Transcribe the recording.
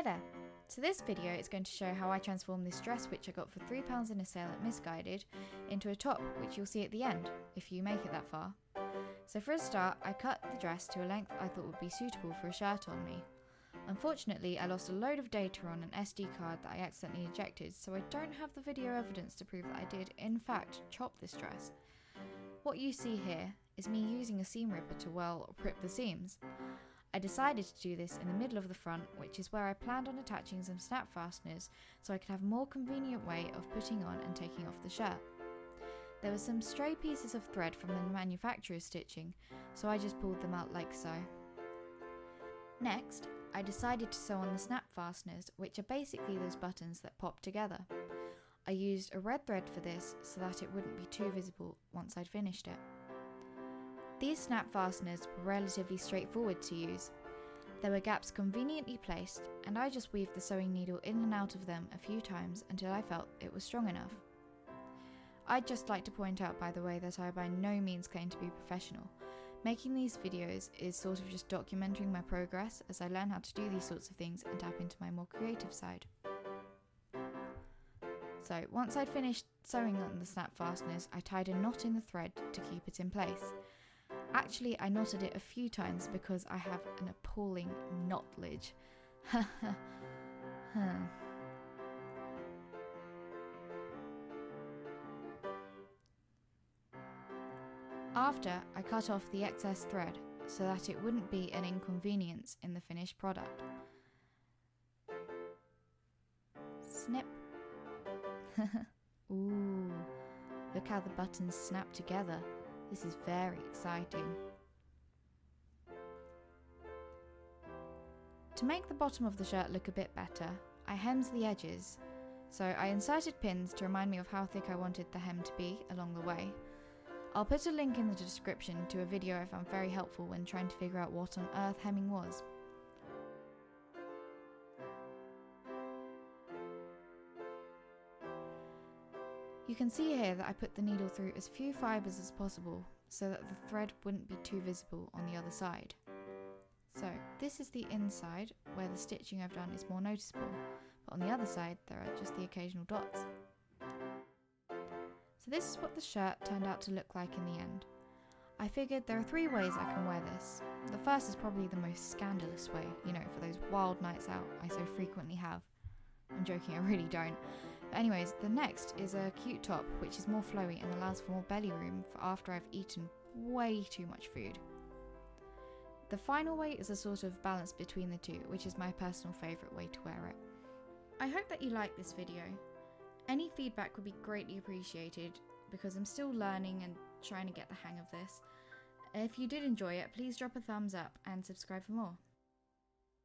there! So this video is going to show how I transformed this dress, which I got for £3 in a sale at Missguided, into a top, which you'll see at the end, if you make it that far. So for a start, I cut the dress to a length I thought would be suitable for a shirt on me. Unfortunately, I lost a load of data on an SD card that I accidentally ejected, so I don't have the video evidence to prove that I did, in fact, chop this dress. What you see here is me using a seam ripper to, rip the seams. I decided to do this in the middle of the front, which is where I planned on attaching some snap fasteners so I could have a more convenient way of putting on and taking off the shirt. There were some stray pieces of thread from the manufacturer's stitching, so I just pulled them out like so. Next, I decided to sew on the snap fasteners, which are basically those buttons that pop together. I used a red thread for this so that it wouldn't be too visible once I'd finished it. These snap fasteners were relatively straightforward to use. There were gaps conveniently placed, and I just weaved the sewing needle in and out of them a few times until I felt it was strong enough. I'd just like to point out, by the way, that I by no means claim to be professional. Making these videos is sort of just documenting my progress as I learn how to do these sorts of things and tap into my more creative side. So once I'd finished sewing on the snap fasteners, I tied a knot in the thread to keep it in place. Actually, I knotted it a few times because I have an appalling knotlage. After, I cut off the excess thread so that it wouldn't be an inconvenience in the finished product. Snip. Ooh, look how the buttons snap together. This is very exciting. To make the bottom of the shirt look a bit better, I hemmed the edges. So I inserted pins to remind me of how thick I wanted the hem to be along the way. I'll put a link in the description to a video I found very helpful when trying to figure out what on earth hemming was. You can see here that I put the needle through as few fibres as possible so that the thread wouldn't be too visible on the other side. So this is the inside where the stitching I've done is more noticeable, but on the other side there are just the occasional dots. So this is what the shirt turned out to look like in the end. I figured there are 3 ways I can wear this. The first is probably the most scandalous way, for those wild nights out I so frequently have. I'm joking, I really don't. But anyways, the next is a cute top, which is more flowy and allows for more belly room for after I've eaten way too much food. The final way is a sort of balance between the two, which is my personal favourite way to wear it. I hope that you liked this video. Any feedback would be greatly appreciated because I'm still learning and trying to get the hang of this. If you did enjoy it, please drop a thumbs up and subscribe for more.